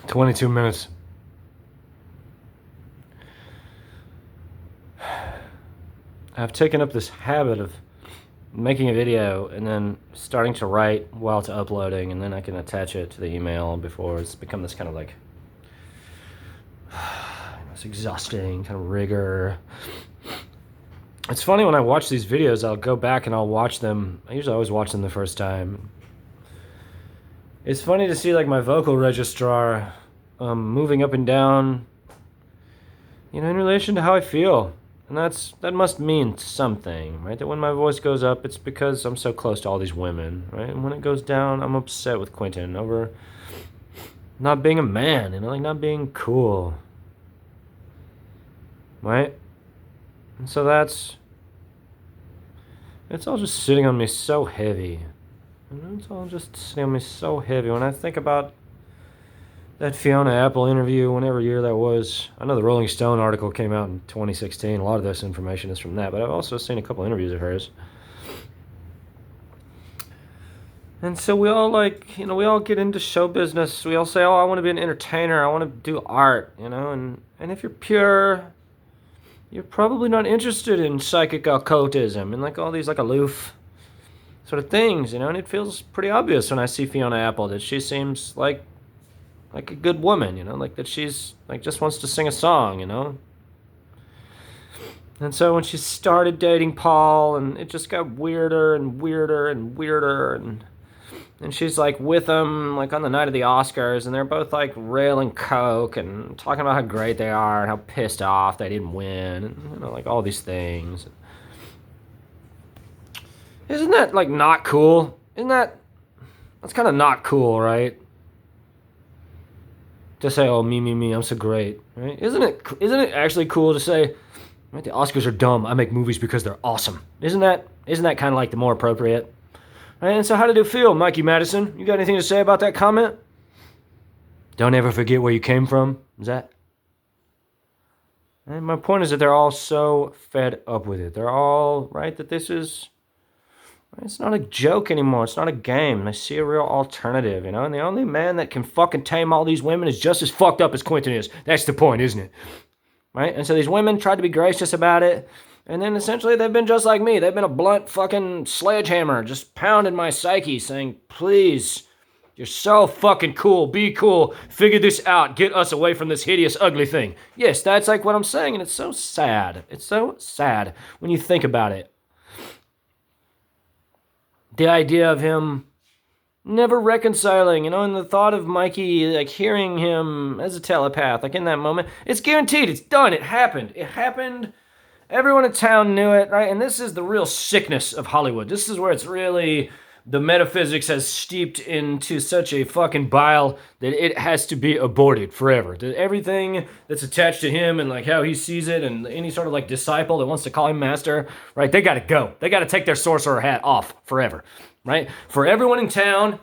22 minutes. I've taken up this habit of making a video and then starting to write while it's uploading, and then I can attach it to the email before it's become this kind of like it's exhausting kind of rigor. It's funny when I watch these videos, I'll go back and I'll watch them. I usually always watch them the first time. It's funny to see like my vocal registrar moving up and down, in relation to how I feel. And that must mean something, right? That when my voice goes up, it's because I'm so close to all these women, right? And when it goes down, I'm upset with Quentin over not being a man, like not being cool, right? And so it's all just sitting on me so heavy. It's all just sitting on me so heavy. When I think about that Fiona Apple interview, whenever year that was, I know the Rolling Stone article came out in 2016. A lot of this information is from that, but I've also seen a couple interviews of hers. And so we all we all get into show business. We all say, oh, I want to be an entertainer. I want to do art, and if you're pure, you're probably not interested in psychic occultism and like all these like aloof sort of things, and it feels pretty obvious when I see Fiona Apple that she seems like a good woman, like that she's like just wants to sing a song, And so when she started dating Paul, and it just got weirder and weirder and weirder, and she's like with him like on the night of the Oscars, and they're both like railing coke and talking about how great they are and how pissed off they didn't win, and like all these things. Isn't that like not cool? That's kind of not cool, right? To say, oh, me, I'm so great, right? Isn't it actually cool to say, right, the Oscars are dumb, I make movies because they're awesome? Isn't that kind of like the more appropriate? Right? And so how did it feel, Mikey Madison? You got anything to say about that comment? Don't ever forget where you came from? Is that? And my point is that they're all so fed up with it. They're all, right, that this is... It's not a joke anymore. It's not a game. They see a real alternative, And the only man that can fucking tame all these women is just as fucked up as Quentin is. That's the point, isn't it? Right? And so these women tried to be gracious about it. And then essentially they've been just like me. They've been a blunt fucking sledgehammer just pounding my psyche saying, please, you're so fucking cool. Be cool. Figure this out. Get us away from this hideous, ugly thing. Yes, that's like what I'm saying. And it's so sad. It's so sad when you think about it. The idea of him never reconciling, and the thought of Mikey, like, hearing him as a telepath, like, in that moment, it's guaranteed, it's done, it happened. Everyone in town knew it, right? And this is the real sickness of Hollywood. This is where it's really, the metaphysics has steeped into such a fucking bile that it has to be aborted forever. That everything that's attached to him and like how he sees it, and any sort of like disciple that wants to call him master, right? They gotta go. They gotta take their sorcerer hat off forever, right? For everyone in town,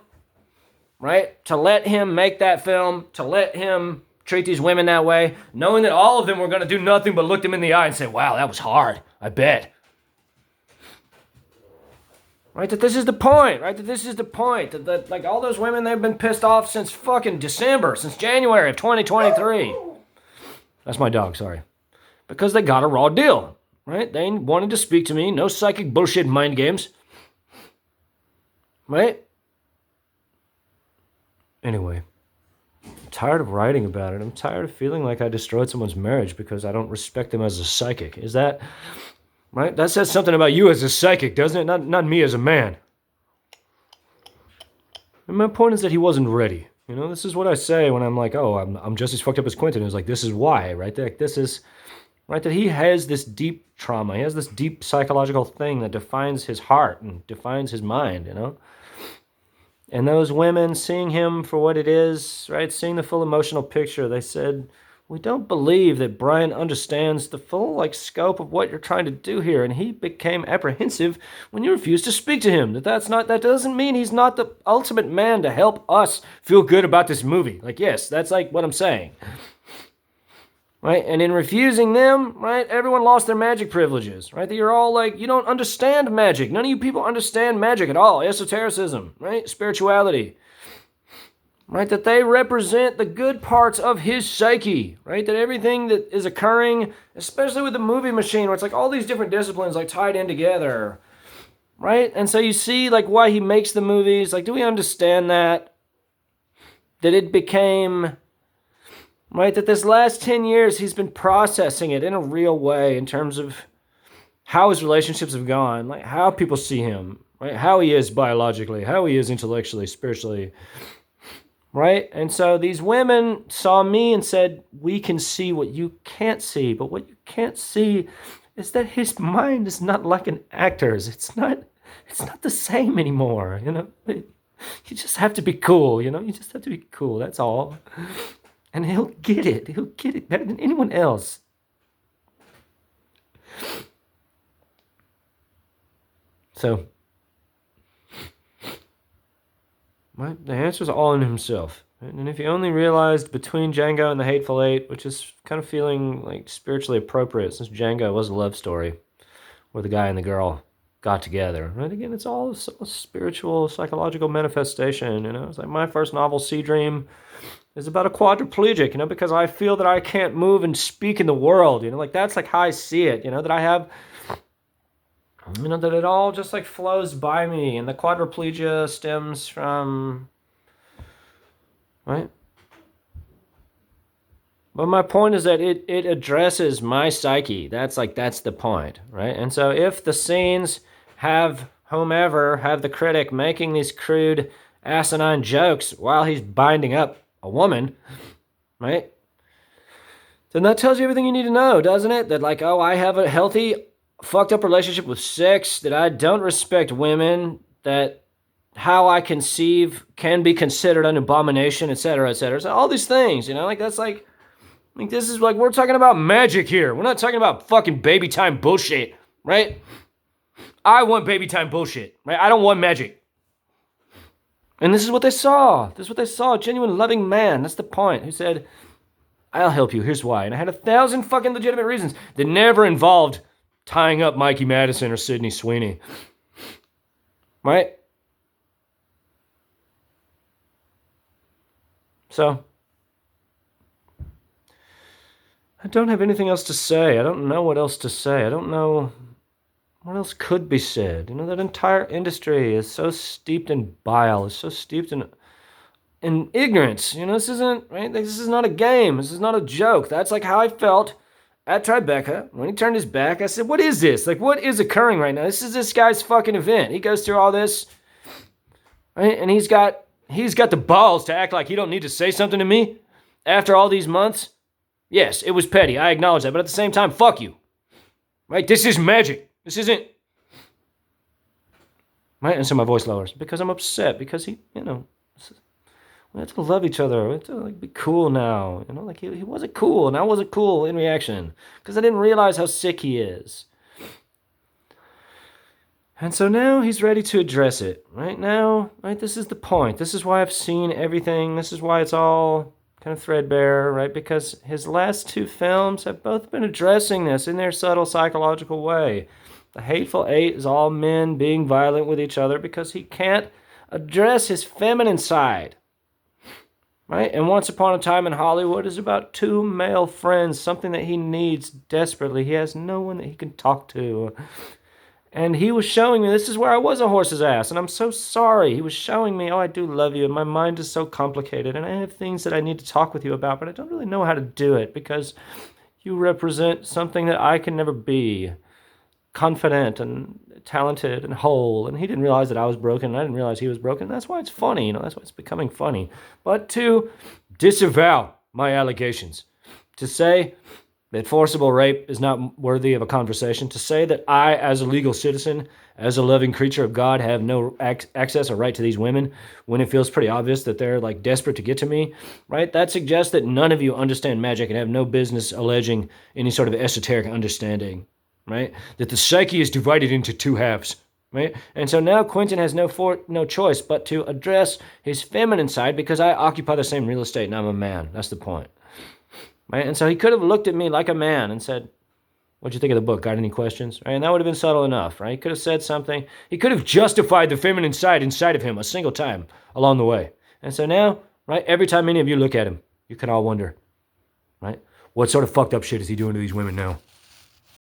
right? To let him make that film, to let him treat these women that way, knowing that all of them were gonna do nothing but look them in the eye and say, wow, that was hard, I bet. Right, that this is the point, right? That like all those women, they've been pissed off since fucking December, since January of 2023. That's my dog, sorry. Because they got a raw deal, right? They wanted to speak to me, no psychic bullshit mind games. Right? Anyway, I'm tired of writing about it. I'm tired of feeling like I destroyed someone's marriage because I don't respect them as a psychic. Is that... Right? That says something about you as a psychic, doesn't it? Not me as a man. And my point is that he wasn't ready. This is what I say when I'm like, oh, I'm just as fucked up as Quentin. It's like, this is why, right? This is, right, that he has this deep trauma. He has this deep psychological thing that defines his heart and defines his mind, And those women, seeing him for what it is, right, seeing the full emotional picture, they said, we don't believe that Brian understands the full scope of what you're trying to do here, and he became apprehensive when you refused to speak to him. That doesn't mean he's not the ultimate man to help us feel good about this movie. Yes, that's what I'm saying. Right? And in refusing them, right, everyone lost their magic privileges, right? That you're all you don't understand magic. None of you people understand magic at all. Esotericism, right? Spirituality. right? That they represent the good parts of his psyche, right? That everything that is occurring, especially with the movie machine, where it's like all these different disciplines like tied in together, right? And so you see like why he makes the movies. Like, do we understand that? That it became, right? That this last 10 years he's been processing it in a real way in terms of how his relationships have gone, like how people see him, right? How he is biologically, how he is intellectually, spiritually, right? And so these women saw me and said, we can see what you can't see, but what you can't see is that his mind is not like an actor's. It's not the same anymore, you know? You just have to be cool, you know? You just have to be cool, that's all. And he'll get it. He'll get it better than anyone else. So, right, the answer's all in himself. Right? And if he only realized between Django and the Hateful Eight, which is kind of feeling like spiritually appropriate since Django was a love story where the guy and the girl got together. Right? Again, it's all a spiritual, psychological manifestation. You know, it's like my first novel, Sea Dream, is about a quadriplegic, you know, because I feel that I can't move and speak in the world. You know, like that's like how I see it. You know, that I have, you know, that it all just like flows by me, and the quadriplegia stems from, right? But my point is that it addresses my psyche. That's the point, right? And so if the scenes have whomever, have the critic making these crude, asinine jokes while he's binding up a woman, right? Then that tells you everything you need to know, doesn't it? That like, oh, I have a healthy, fucked up relationship with sex, that I don't respect women, that how I conceive can be considered an abomination, etc., etc. So all these things, you know, like that's like this is like, we're talking about magic here. We're not talking about fucking baby time bullshit, right? I want baby time bullshit, right? I don't want magic. And this is what they saw. This is what they saw. A genuine loving man. That's the point. Who said, I'll help you. Here's why. And I had 1,000 fucking legitimate reasons that never involved tying up Mikey Madison or Sydney Sweeney. Right? So, I don't have anything else to say. I don't know what else to say. I don't know what else could be said. You know, that entire industry is so steeped in bile, is so steeped in ignorance. You know, this isn't, right? This is not a game. This is not a joke. That's like how I felt at Tribeca. When he turned his back, I said, what is this? Like, what is occurring right now? This is this guy's fucking event. He goes through all this, right? And he's got the balls to act like he don't need to say something to me after all these months. Yes, it was petty. I acknowledge that. But at the same time, fuck you. Right? This is magic. This isn't, right? And so my voice lowers because I'm upset, because he, you know, we have to love each other. We have to like be cool now. You know, like he wasn't cool, and I wasn't cool in reaction because I didn't realize how sick he is. And so now he's ready to address it. Right now, right? This is the point. This is why I've seen everything. This is why it's all kind of threadbare, right? Because his last two films have both been addressing this in their subtle psychological way. The Hateful Eight is all men being violent with each other because he can't address his feminine side. Right? And Once Upon a Time in Hollywood is about two male friends, something that he needs desperately. He has no one that he can talk to. And he was showing me, this is where I was a horse's ass, and I'm so sorry. He was showing me, oh, I do love you, and my mind is so complicated, and I have things that I need to talk with you about, but I don't really know how to do it because you represent something that I can never be. Confident and talented and whole. And he didn't realize that I was broken, and I didn't realize he was broken. That's why it's funny, you know, that's why it's becoming funny. But to disavow my allegations, to say that forcible rape is not worthy of a conversation, to say that I, as a legal citizen, as a loving creature of God, have no access or right to these women when it feels pretty obvious that they're like desperate to get to me, right? That suggests that none of you understand magic and have no business alleging any sort of esoteric understanding. Right? That the psyche is divided into two halves, right? And so now Quentin has no choice but to address his feminine side because I occupy the same real estate and I'm a man. That's the point, right? And so he could have looked at me like a man and said, what'd you think of the book? Got any questions? Right? And that would have been subtle enough, right? He could have said something. He could have justified the feminine side inside of him a single time along the way. And so now, right? Every time any of you look at him, you can all wonder, right? What sort of fucked up shit is he doing to these women now?